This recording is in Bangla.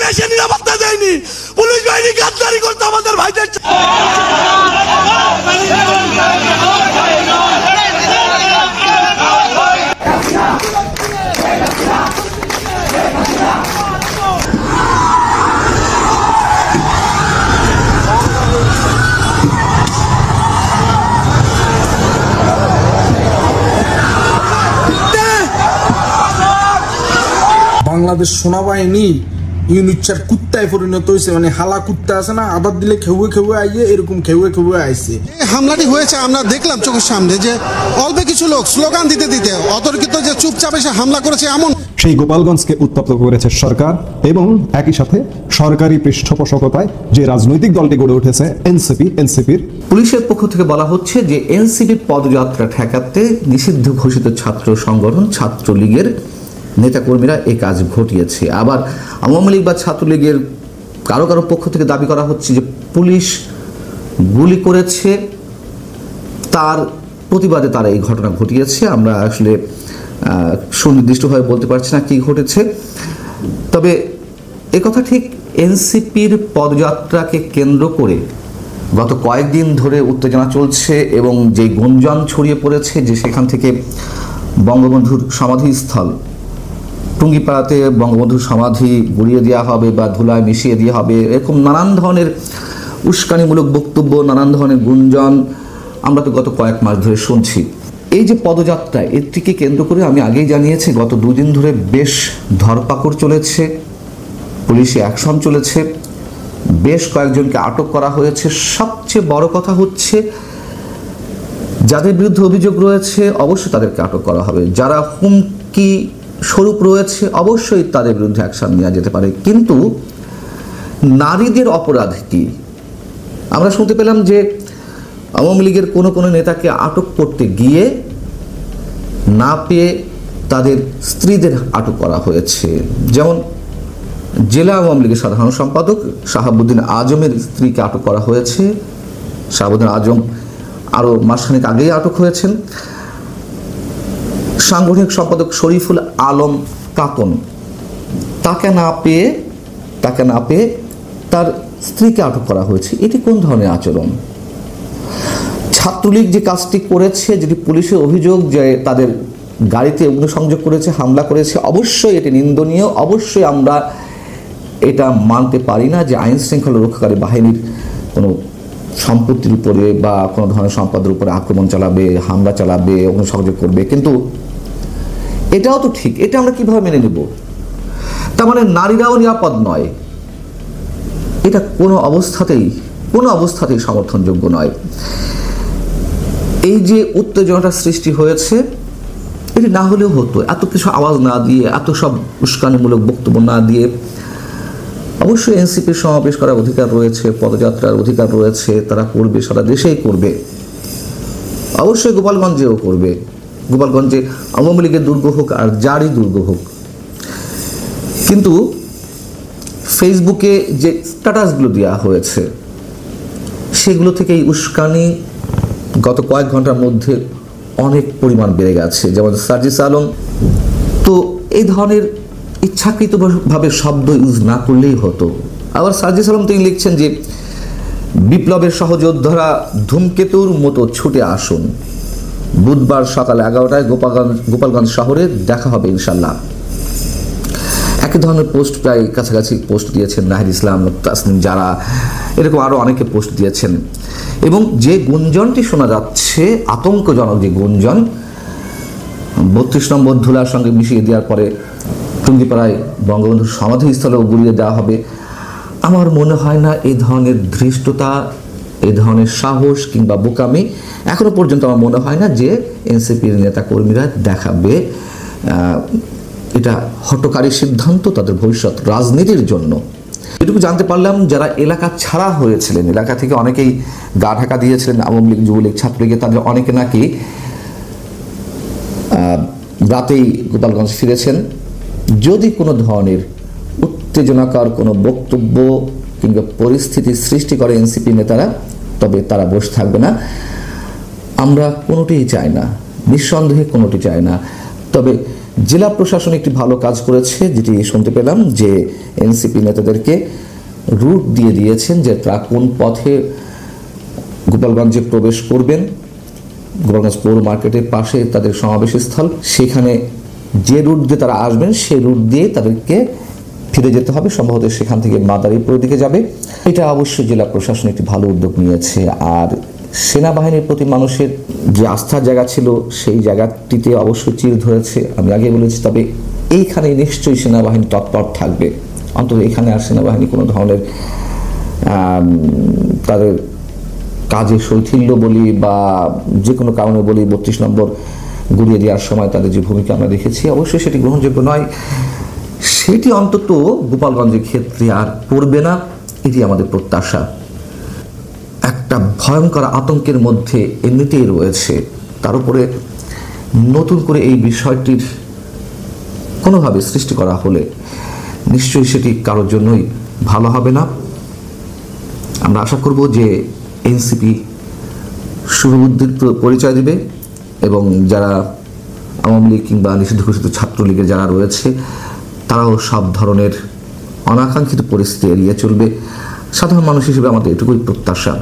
দেশে নিরাপত্তা দেয়নি, পুলিশ বাহিনী গাদ্দারি করতে আমাদের ভাইদের। বাংলাদেশ সেনাবাহিনী ইউনিটচার কুত্তায় পরিণত হয়েছে, মানে হালা কুত্তা আছে না, আদার দিলে খেউয়ে খেউয়ে আইয়ে এরকম খেউয়ে খেউয়ে আইছে। হামলাটি হয়েছে আমরা দেখলাম চোখের সামনে, যে অল্প কিছু লোক স্লোগান দিতে দিতে অতর্কিত যে চুপচাপ এসে হামলা করেছে এমন। সেই গোপালগঞ্জকে উত্তপ্ত করেছে সরকার এবং একই সাথে সরকারি পৃষ্ঠপোষকতায় যে রাজনৈতিক দলটি গড়ে উঠেছে এনসিপির। পুলিশের পক্ষ থেকে বলা হচ্ছে যে এনসিপির পদযাত্রা ঠেকাতে নিষিদ্ধ ঘোষিত ছাত্র সংগঠন ছাত্রলীগের নেতাকর্মীরা এই কাজ ঘটিয়েছে। আবার আওয়ামী লীগ বা ছাত্রলীগের কারো কারো পক্ষ থেকে দাবি করা হচ্ছে যে পুলিশ গুলি করেছে, তার প্রতিবাদে তারা এই ঘটনা ঘটিয়েছে। আমরা আসলে সুনির্দিষ্টভাবে বলতে পারছি না কি ঘটেছে, তবে একথা ঠিক এনসিপির পদযাত্রাকে কেন্দ্র করে গত কয়েকদিন ধরে উত্তেজনা চলছে এবং যে গুঞ্জন ছড়িয়ে পড়েছে যে সেখান থেকে বঙ্গবন্ধুর সমাধিস্থল টুঙ্গিপাড়াতে বঙ্গবন্ধুর সমাধি গুড়িয়ে দেওয়া হবে বা ধুলায় মিশিয়ে দেওয়া হবে, এরকম নানান ধরনের উস্কানিমূলক বক্তব্য, নানান ধরনের গুঞ্জন আমরা তো গত কয়েক মাস ধরে শুনছি। এই যে পদযাত্রা, এটিকে কেন্দ্র করে আমি আগেই জানিয়েছি গত দুদিন ধরে বেশ ধরপাকড় চলেছে, পুলিশি অ্যাকশন চলেছে, বেশ কয়েকজনকে আটক করা হয়েছে। সবচেয়ে বড় কথা হচ্ছে যাদের বিরুদ্ধে অভিযোগ রয়েছে অবশ্যই তাদেরকে আটক করা হবে, যারা হুমকি স্বরূপ রয়েছে অবশ্যই তাদের বিরুদ্ধে অ্যাকশন নেওয়া যেতে পারে। কিন্তু নারীদের অপরাধ কি? আমরা শুনতে পেলাম যে আওয়ামী লীগের কোনো কোনো নেতাকে আটক করতে গিয়ে না পেয়ে তাদের স্ত্রীদের আটক করা হয়েছে। যেমন জেলা আওয়ামী লীগের সাধারণ সম্পাদক শাহাবুদ্দিন আজমের স্ত্রীকে আটক করা হয়েছে। শাহাবুদ্দিন আজম আরও মাসখানেক আগেই আটক হয়েছেন। সাংগঠনিক সম্পাদক শরীফুল আলম কাতন, তাকে না পেয়ে তার স্ত্রীকে আটক করা হয়েছে। এটি কোন ধরনের আচরণ? ছাত্রলীগ যে কাজটি করেছে, যেটি পুলিশের অভিযোগ যে তাদের গাড়িতে অগ্নিসংযোগ করেছে, হামলা করেছে, অবশ্যই এটি নিন্দনীয়। অবশ্যই আমরা এটা মানতে পারি না যে আইন শৃঙ্খলা রক্ষাকারী বাহিনীর কোনো সম্পত্তির উপরে বা কোনো ধরনের সম্পদের উপরে আক্রমণ চালাবে, হামলা চালাবে, অগ্নিসংযোগ করবে। কিন্তু এটাও তো ঠিক, এটা আমরা কিভাবে মেনে নেব? তার মানে নারীরাও নিরাপদ নয়, এটা কোনো অবস্থাতেই সমর্থনযোগ্য নয়। এই যে উত্তেজনাটা সৃষ্টি হয়েছে, এটি না হলেও হতো, এত কিছু আওয়াজ না দিয়ে, এত সব উস্কানিমূলক বক্তব্য না দিয়ে। অবশ্যই এনসিপির সমাবেশ করার অধিকার রয়েছে, পদযাত্রার অধিকার রয়েছে, তারা করবে, সারা দেশেই করবে, অবশ্যই গোপালগঞ্জেও করবে। গোপালগঞ্জে আওয়ামী লীগের দুর্গ হোক আর যারই দুর্গ হোক, কিন্তু ফেসবুকে যে স্ট্যাটাসগুলো দেওয়া হয়েছে সেগুলো থেকে এই উস্কানি গত কয়েক ঘন্টার মধ্যে অনেক পরিমাণ বেড়ে গেছে। যেমন সার্জিস আলম, তো এই ধরনের ইচ্ছাকৃতভাবে শব্দ ইউজ না করলেই হতো। আবার সার্জিস আলম তিনি লিখছেন যে বিপ্লবের সহযোদ্ধারা ধূমকেতুর মতো ছুটে আসুন, বুধবার সকাল 11টায় গোপালগঞ্জ শহরে দেখা হবে ইনশাল্লাহ। একই ধরনের পোস্ট প্রায় কাছাকাছি পোস্ট দিয়েছেন নাহিদ ইসলাম, তাসনিম, যারা এরকম আরও অনেকে পোস্ট দিয়েছেন। এবং যে গুঞ্জনটি শোনা যাচ্ছে, আতঙ্কজনক যে গুঞ্জন, 32 নম্বর ধুলার সঙ্গে মিশিয়ে দেওয়ার পরে টুঙ্গিপাড়ায় বঙ্গবন্ধুর সমাধিস্থলেও গুলিয়ে দেওয়া হবে, আমার মনে হয় না এই ধরনের ধৃষ্টতা, এই ধরনের সাহস কিংবা বোকামি এখনো পর্যন্ত আমার মনে হয় না যে এনসিপির নেতাকর্মীরা দেখাবে। এটা হঠকারী সিদ্ধান্ত তাদের ভবিষ্যৎ রাজনীতির জন্য। এটুকু জানতে পারলাম যারা এলাকা ছাড়া হয়েছিলেন, এলাকা থেকে অনেকেই গা ঢাকা দিয়েছিলেন আওয়ামী লীগ, যুবলীগ, ছাত্রলীগে, তাদের অনেকে নাকি রাতেই গোপালগঞ্জ ফিরেছেন। যদি কোনো ধরনের উত্তেজনাকর কোনো বক্তব্য কিংবা পরিস্থিতি সৃষ্টি করে এনসিপি নেতারা, তবে তারা বসে থাকবে না। আমরা কোনোটিই চাই না, নিঃসন্দেহে কোনোটি চাই না। তবে জেলা প্রশাসন একটি ভালো কাজ করেছে, যেটি শুনতে পেলাম যে এনসিপি নেতাদেরকে রুট দিয়ে দিয়েছেন যে তারা কোন পথে গোপালগঞ্জে প্রবেশ করবেন। গোপালগঞ্জ পৌর মার্কেটের পাশে তাদের সমাবেশ স্থল, সেখানে যে রুট দিয়ে তারা আসবেন সেই রুট দিয়ে তাদেরকে ফিরে যেতে হবে, সম্ভবত সেখান থেকে মাদারীপুর দিকে যাবে। এটা অবশ্যই জেলা প্রশাসন একটি ভালো উদ্যোগ নিয়েছে। আর সেনাবাহিনীর প্রতি মানুষের যে আস্থার জায়গা ছিল সেই জায়গাটিতে অবশ্যই চির ধরেছে, আমি আগে বলেছি। তবে এইখানে নিশ্চয়ই সেনাবাহিনী তৎপর থাকবে, অন্তত এখানে আর সেনাবাহিনী কোনো ধরনের তাদের কাজে শৈথিল্য বলি বা যে কোনো কারণে বলি 32 নম্বর গুড়িয়ে দেওয়ার সময় তাদের যে ভূমিকা আমরা দেখেছি, অবশ্যই সেটি গ্রহণযোগ্য নয়। সেটি অন্তত গোপালগঞ্জের ক্ষেত্রে আর পড়বে না, এটি আমাদের প্রত্যাশা। একটা ভয়ঙ্কর আতঙ্কের মধ্যে এমনিতেই রয়েছে, তার উপরে নতুন করে এই বিষয়টির কোনোভাবে সৃষ্টি করা হলে নিশ্চয়ই সেটি কারোর জন্যই ভালো হবে না। আমরা আশা করব যে এনসিপি শুভবুদ্ধির পরিচয় দিবে এবং যারা আওয়ামী লীগ কিংবা নিষিদ্ধ ঘোষিত ছাত্রলীগের যারা রয়েছে তারাও সব ধরনের অনাকাঙ্ক্ষিত পরিস্থিতি এড়িয়ে চলবে। সাধারণ মানুষ হিসেবে আমাদের এটুকুই প্রত্যাশা।